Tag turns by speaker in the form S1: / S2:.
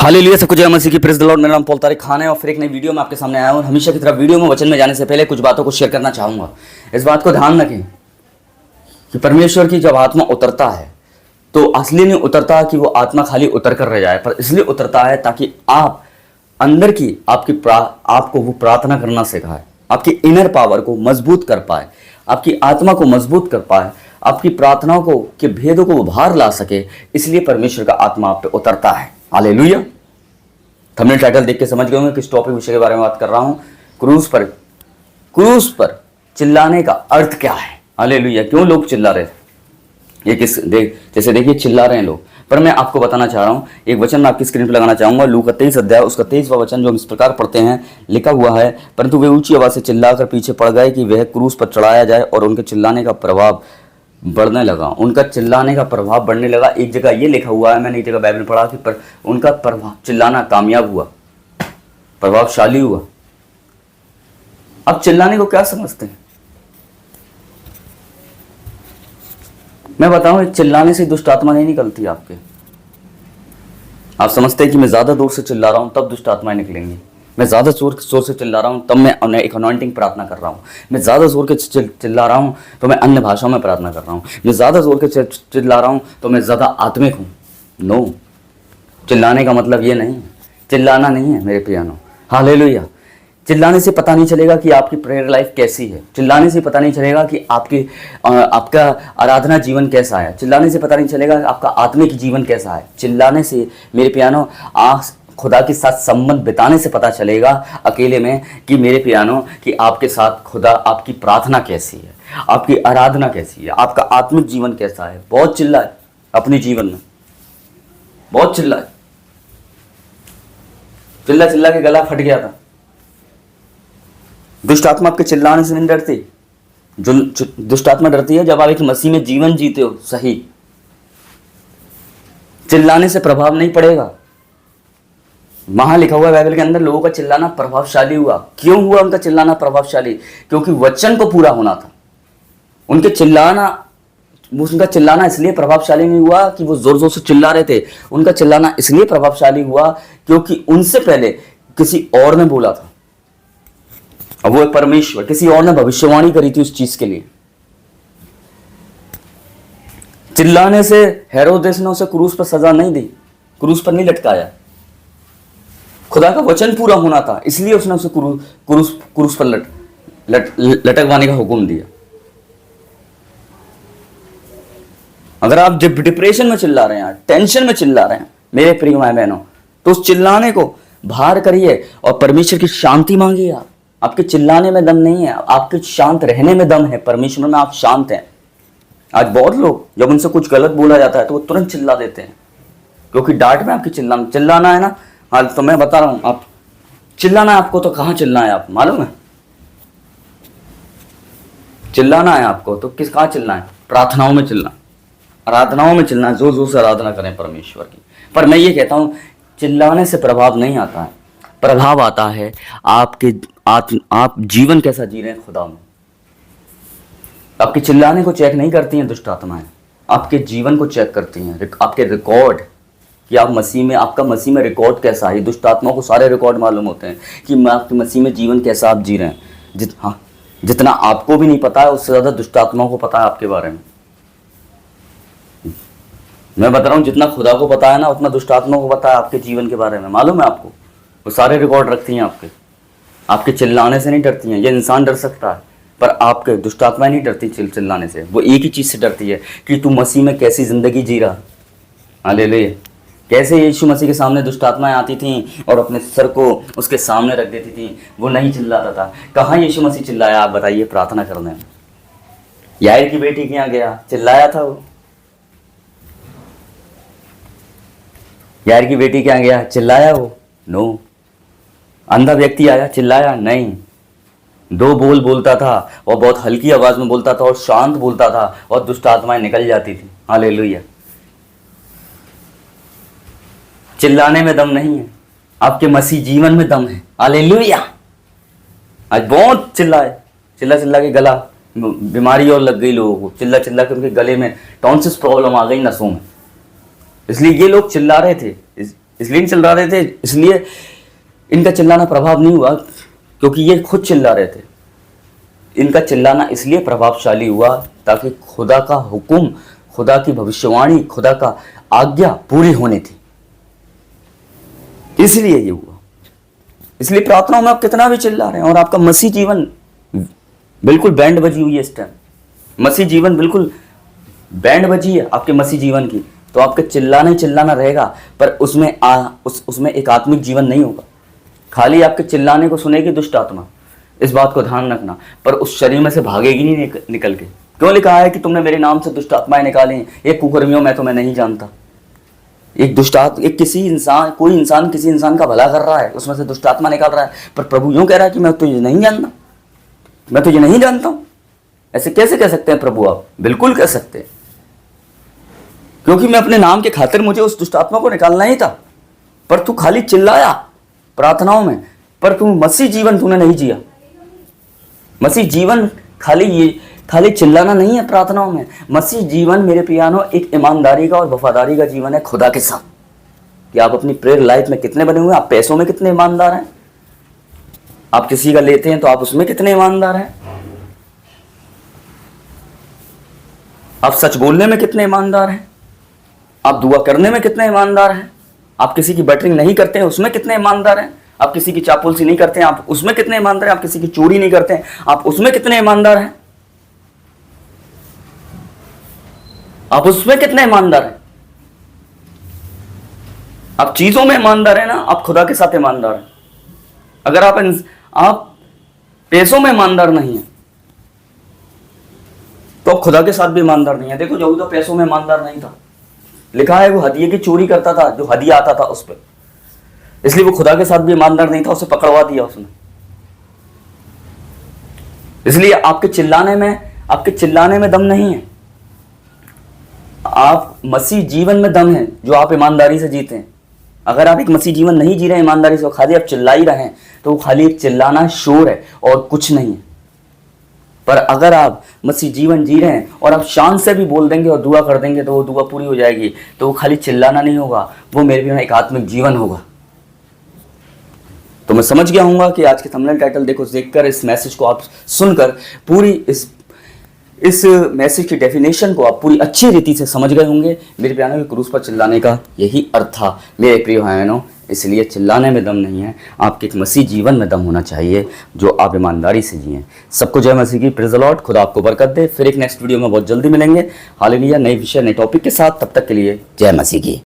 S1: Hallelujah, सबको जय मसीह की, प्रेज़ द लॉर्ड। मेरा नाम पॉल तारिक खान है और फिर एक नई वीडियो में आपके सामने आया हूँ। हमेशा की तरह वीडियो में वचन में जाने से पहले कुछ बातों को शेयर करना चाहूँगा। इस बात को ध्यान रखें कि परमेश्वर की जब आत्मा उतरता है तो असली नहीं उतरता कि वो आत्मा खाली उतर कर रह जाए, पर इसलिए उतरता है ताकि आप अंदर की आपको वो प्रार्थना करना सिखाए, आपकी इनर पावर को मजबूत कर पाए, आपकी आत्मा को मजबूत कर पाए, आपकी प्रार्थनाओं को के भेदों को वो बाहर ला सके। इसलिए परमेश्वर का आत्मा आप पे उतरता है। हालेलुया। थंबनेल टाइटल देख के समझ गए होंगे किस टॉपिक विषय के बारे में बात कर रहा हूं। क्रूस पर चिल्लाने का अर्थ क्या है। हालेलुया। क्यों लोग चिल्ला रहे, ये जैसे देखिए चिल्ला रहे हैं लोग, पर मैं आपको बताना चाह रहा हूं। एक वचन मैं आपकी स्क्रीन पर लगाना चाहूंगा, लूका 23 अध्याय उसका 23वां वचन, जो हम इस प्रकार पढ़ते हैं। लिखा हुआ है, परंतु वे ऊंची आवाज से चिल्लाकर पीछे पड़ गए कि वह क्रूस पर चढ़ाया जाए, और उनके चिल्लाने का प्रभाव बढ़ने लगा। उनका चिल्लाने का प्रभाव बढ़ने लगा। एक जगह ये लिखा हुआ है, मैंने एक जगह बाइबल में पढ़ा कि उनका प्रभाव चिल्लाना कामयाब हुआ, प्रभावशाली हुआ। अब चिल्लाने को क्या समझते हैं? मैं बताऊं, चिल्लाने से दुष्ट आत्मा नहीं निकलती आपके। आप समझते हैं कि मैं ज्यादा दूर से चिल्ला रहा हूं तब दुष्ट आत्माएं निकलेंगी। मैं ज्यादा जोर से चिल्ला रहा हूं तब मैं एक अनॉइंटिंग प्रार्थना कर रहा हूं। मैं ज्यादा जोर के चिल्ला रहा हूं तो मैं अन्य भाषाओं में प्रार्थना कर रहा हूं। मैं ज्यादा जोर के चिल्ला रहा हूं तो मैं ज्यादा आत्मिक हूं। नो, चिल्लाने का मतलब ये नहीं है, चिल्लाना नहीं है मेरे प्रियानो। हालेलुया। चिल्लाने से पता नहीं चलेगा कि आपकी प्रेयर लाइफ कैसी है। चिल्लाने से पता नहीं चलेगा कि आपका आराधना जीवन कैसा है। चिल्लाने से पता नहीं चलेगा कि आपका आत्मिक जीवन कैसा है। चिल्लाने से मेरे प्यानो खुदा के साथ संबंध बिताने से पता चलेगा अकेले में कि मेरे प्यानो कि आपके साथ खुदा, आपकी प्रार्थना कैसी है, आपकी आराधना कैसी है, आपका आत्मिक जीवन कैसा है। बहुत चिल्लाए अपने जीवन में, बहुत चिल्लाए, चिल्ला के गला फट गया था। दुष्ट आत्मा आपके चिल्लाने से नहीं डरती। जो दुष्ट आत्मा डरती है जब आप एक मसीह में जीवन जीते हो सही। चिल्लाने से प्रभाव नहीं पड़ेगा। वहां लिखा हुआ है बाइबल के अंदर, लोगों का चिल्लाना प्रभावशाली हुआ। क्यों हुआ उनका चिल्लाना प्रभावशाली? क्योंकि वचन को पूरा होना था। उनका चिल्लाना इसलिए प्रभावशाली नहीं हुआ कि वो जोर जोर से चिल्ला रहे थे। उनका चिल्लाना इसलिए प्रभावशाली हुआ क्योंकि उनसे पहले किसी और ने बोला था। अब वो परमेश्वर, किसी और ने भविष्यवाणी करी थी उस चीज के लिए। चिल्लाने से हेरोदेस ने उसे क्रूस पर सजा नहीं दी, क्रूस पर नहीं लटकाया। खुदा का वचन पूरा होना था, इसलिए उसने उसे क्रूस पर लटकवाने का हुक्म दिया। अगर आप जब डिप्रेशन में चिल्ला रहे हैं, टेंशन में चिल्ला रहे हैं मेरे प्रिय माय बहनों, तो उस चिल्लाने को बाहर करिए और परमेश्वर की शांति मांगिए। आपके चिल्लाने में दम नहीं है, आपके शांत रहने में दम है। परमेश्वर में आप शांत हैं। आज बहुत लोग जब उनसे कुछ गलत बोला जाता है तो वो तुरंत चिल्ला देते हैं, क्योंकि डांट में आपकी चिल्लाना है ना। हाँ, तो मैं बता रहा हूं, आप चिल्लाना है आपको तो कहां चिल्लाना है आप मालूम है? चिल्लाना है आपको तो कहां चिल्लाना है? प्रार्थनाओं में चिल्लाना, आराधनाओं में चिल्लाना, जोर जोर से आराधना करें परमेश्वर की। पर मैं ये कहता हूं, चिल्लाने से प्रभाव नहीं आता है। प्रभाव आता है आप जीवन कैसा जी रहे हैं खुदा में। आपके चिल्लाने को चेक नहीं करती हैं दुष्ट आत्माएं, आपके जीवन को चेक करती हैं, आपके रिकॉर्ड कि आप आपका मसीह में रिकॉर्ड कैसा है। दुष्ट आत्माओं को सारे रिकॉर्ड मालूम होते हैं कि आपके मसीह में जीवन कैसा आप जी रहे हैं। जितना आपको भी नहीं पता है उससे ज्यादा दुष्ट आत्माओं को पता है आपके बारे में। मैं बता रहा हूँ, जितना खुदा को पता है ना उतना दुष्ट आत्माओं को पता है आपके जीवन के बारे में। मालूम है आपको, वो सारे रिकॉर्ड रखती हैं आपके चिल्लाने से नहीं डरती हैं। ये इंसान डर सकता है पर आपके दुष्ट आत्माएं नहीं डरती चिल्लाने से। वो एक ही चीज से डरती है कि तू मसीह में कैसी जिंदगी जी रहा। हालेलुया। कैसे यीशु मसीह के सामने दुष्ट आत्माएं आती थीं और अपने सर को उसके सामने रख देती थीं, वो नहीं चिल्लाता था। कहाँ यीशु मसीह चिल्लाया आप बताइए प्रार्थना करने में? याईर की बेटी के यहाँ गया, चिल्लाया था वो? याईर की बेटी के यहाँ गया, चिल्लाया वो? नो। अंधा व्यक्ति आया, चिल्लाया? नहीं। दो बोल बोलता था और बहुत हल्की आवाज में बोलता था और शांत बोलता था और दुष्ट आत्माएं निकल जाती थी। हालेलुया। चिल्लाने में दम नहीं है, आपके मसीह जीवन में दम है। हालेलुया। आज बहुत चिल्ला के गला बीमारी और लग गई लोगों को। चिल्ला के उनके गले में टॉन्सिस प्रॉब्लम आ गई, नसों में। इसलिए ये लोग चिल्ला रहे थे। इसलिए नहीं चिल्ला रहे थे, इसलिए इनका चिल्लाना प्रभाव नहीं हुआ क्योंकि ये खुद चिल्ला रहे थे। इनका चिल्लाना इसलिए प्रभावशाली हुआ ताकि खुदा का हुक्म, खुदा की भविष्यवाणी, खुदा का आज्ञा पूरी होनी थी, इसलिए ये हुआ। इसलिए प्रार्थनाओं में आप कितना भी चिल्ला रहे हैं और आपका मसीह जीवन बिल्कुल बैंड बजी हुई है इस टाइम, मसीह जीवन बिल्कुल बैंड बजी है आपके मसीह जीवन की, तो आपके चिल्लाना ही चिल्लाना रहेगा, पर उसमें एक आत्मिक जीवन नहीं होगा। खाली आपके चिल्लाने को सुनेगी दुष्ट आत्मा, इस बात को ध्यान रखना, पर उस शरीर में से भागेगी नहीं निकल के। क्यों लिखा है कि तुमने मेरे नाम से दुष्ट आत्माएं निकाली, ये कुकर्मियों मैं तुम्हें नहीं जानता। एक दुष्ट आत्मा, कोई इंसान किसी इंसान का भला कर रहा है, उसमें से दुष्ट आत्मा निकाल रहा है, पर प्रभु यूं कह रहा है कि मैं तुझे नहीं जानता, मैं तुझे नहीं जानता हूं। ऐसे कैसे कह सकते हैं प्रभु आप? बिल्कुल कह सकते हैं, क्योंकि मैं अपने नाम के खातिर मुझे उस दुष्ट आत्मा को निकालना ही था, पर तू खाली चिल्लाया प्रार्थनाओं में, पर तू मसीह जीवन तूने नहीं जिया। मसीह जीवन खाली चिल्लाना नहीं है प्रार्थनाओं में। मसीह जीवन मेरे प्यानो एक ईमानदारी का और वफादारी का जीवन है खुदा के साथ। कि आप अपनी प्रेयर लाइफ में कितने बने हुए हैं, आप पैसों में कितने ईमानदार हैं, आप किसी का लेते हैं तो आप उसमें कितने ईमानदार हैं, आप सच बोलने में कितने ईमानदार हैं, आप दुआ करने में कितने ईमानदार हैं, आप किसी की बैटरिंग नहीं करते हैं उसमें कितने ईमानदार हैं, आप किसी की चापलूसी नहीं करते हैं आप उसमें कितने ईमानदार हैं, आप किसी की चोरी नहीं करते हैं आप उसमें कितने ईमानदार हैं, आप उसमें कितने ईमानदार हैं। आप चीजों में ईमानदार है ना, आप खुदा के साथ ईमानदार हैं। अगर आप पैसों में ईमानदार नहीं है तो आप खुदा के साथ भी ईमानदार नहीं है। देखो यहूदा पैसों में ईमानदार नहीं था, लिखा है वो हदिये की चोरी करता था, जो हदिया आता था उस पर, इसलिए वो खुदा के साथ भी ईमानदार नहीं था, उसे पकड़वा दिया उसने। इसलिए आपके चिल्लाने में दम नहीं है, आप मसीह जीवन में दम है जो आप ईमानदारी से जीते हैं। अगर आप एक मसीह जीवन नहीं जी रहे हैं ईमानदारी से, खाली आप चिल्ला ही रहे हैं, तो वो खाली एक चिल्लाना शोर है और कुछ नहीं है। पर अगर आप मसीह जीवन जी रहे हैं और आप शान से भी बोल देंगे और दुआ कर देंगे तो वो दुआ पूरी हो जाएगी, तो वो खाली चिल्लाना नहीं होगा, वो मेरे भी एक आत्मिक जीवन होगा। तो मैं समझ गया हूँगा कि आज के थंबनेल टाइटल देखकर इस मैसेज को आप सुनकर पूरी इस मैसेज की डेफिनेशन को आप पूरी अच्छी रीति से समझ गए होंगे। मेरे प्यारों के क्रूस पर चिल्लाने का यही अर्थ था मेरे प्रिय भाइयों। इसलिए चिल्लाने में दम नहीं है, आपके एक मसीह जीवन में दम होना चाहिए जो आप ईमानदारी से जिएं। सबको जय मसीह की, प्रेज़ द लॉर्ड। खुदा आपको बरकत दे। फिर एक नेक्स्ट वीडियो में बहुत जल्दी मिलेंगे। हालेलुया, नए विषय नए टॉपिक के साथ। तब तक के लिए जय मसीह की।